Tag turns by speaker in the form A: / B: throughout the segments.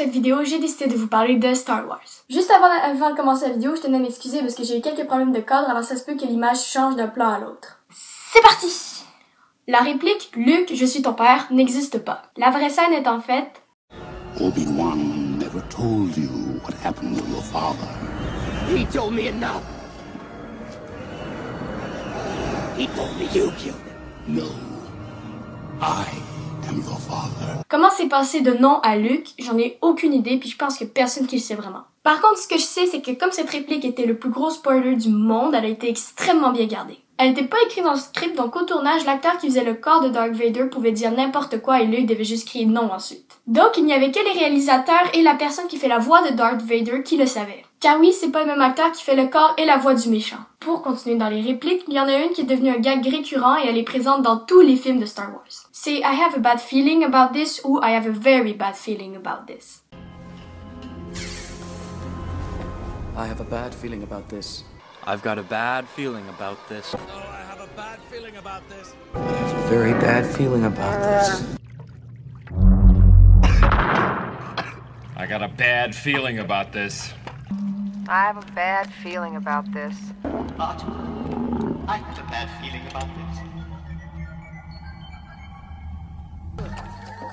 A: cette vidéo, j'ai décidé de vous parler de Star Wars. Juste avant de commencer la vidéo, je tenais à m'excuser parce que j'ai eu quelques problèmes de cadre, alors ça se peut que l'image change d'un plan à l'autre. C'est parti! La réplique « Luke, je suis ton père » n'existe pas. La vraie scène est en fait...
B: Obi-Wan never told you what happened to your father. He told me enough. He told me you killed him. No. I am your father.
A: Comment c'est passé de non à Luke, j'en ai aucune idée, puis je pense que personne qui le sait vraiment. Par contre, ce que je sais, c'est que comme cette réplique était le plus gros spoiler du monde, elle a été extrêmement bien gardée. Elle n'était pas écrite dans le script, donc au tournage, l'acteur qui faisait le corps de Darth Vader pouvait dire n'importe quoi et Luke devait juste crier non ensuite. Donc il n'y avait que les réalisateurs et la personne qui fait la voix de Darth Vader qui le savaient. Car oui, c'est pas le même acteur qui fait le corps et la voix du méchant. Pour continuer dans les répliques, il y en a une qui est devenue un gag récurrent et elle est présente dans tous les films de Star Wars. C'est I have a bad feeling about this ou I have a very bad feeling about this.
C: I have a bad feeling about this.
D: I've got a bad feeling about this.
E: Oh, I have a bad feeling about this.
C: I have a very bad feeling about this.
E: I got a bad feeling about this.
F: I have a bad feeling about this.
G: But I have a bad feeling about this.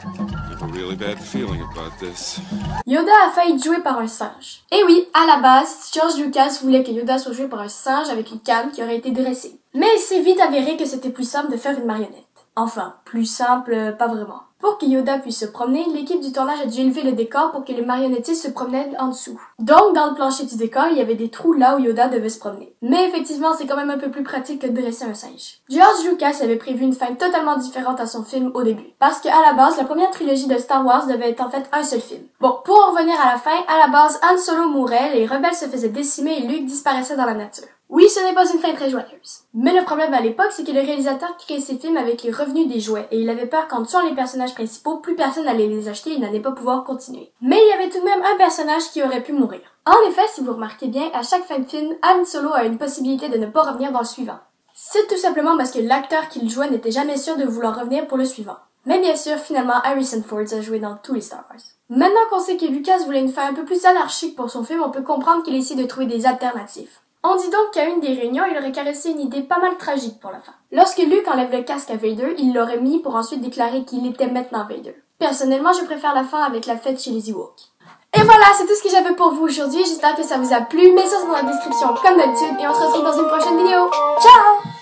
H: I have a really bad feeling about this.
A: Yoda a failli être joué par un singe. Et oui, à la base, George Lucas voulait que Yoda soit joué par un singe avec une canne qui aurait été dressée. Mais il s'est vite avéré que c'était plus simple de faire une marionnette. Enfin, plus simple, pas vraiment. Pour que Yoda puisse se promener, l'équipe du tournage a dû élever le décor pour que les marionnettistes se promenaient en dessous. Donc, dans le plancher du décor, il y avait des trous là où Yoda devait se promener. Mais effectivement, c'est quand même un peu plus pratique que de dresser un singe. George Lucas avait prévu une fin totalement différente à son film au début. Parce qu'à la base, la première trilogie de Star Wars devait être en fait un seul film. Bon, pour en revenir à la fin, à la base, Han Solo mourait, les rebelles se faisaient décimer et Luke disparaissait dans la nature. Oui, ce n'est pas une fin très joyeuse. Mais le problème à l'époque, c'est que le réalisateur créait ses films avec les revenus des jouets, et il avait peur qu'en tuant les personnages principaux, plus personne n'allait les acheter et n'allait pas pouvoir continuer. Mais il y avait tout de même un personnage qui aurait pu mourir. En effet, si vous remarquez bien, à chaque fin de film, Han Solo a une possibilité de ne pas revenir dans le suivant. C'est tout simplement parce que l'acteur qui le jouait n'était jamais sûr de vouloir revenir pour le suivant. Mais bien sûr, finalement, Harrison Ford a joué dans tous les Star Wars. Maintenant qu'on sait que Lucas voulait une fin un peu plus anarchique pour son film, on peut comprendre qu'il essaie de trouver des alternatives. On dit donc qu'à une des réunions, il aurait caressé une idée pas mal tragique pour la fin. Lorsque Luke enlève le casque à Vader, il l'aurait mis pour ensuite déclarer qu'il était maintenant Vader. Personnellement, je préfère la fin avec la fête chez les Ewoks. Et voilà, c'est tout ce que j'avais pour vous aujourd'hui. J'espère que ça vous a plu. Mettez ça dans la description comme d'habitude et on se retrouve dans une prochaine vidéo. Ciao!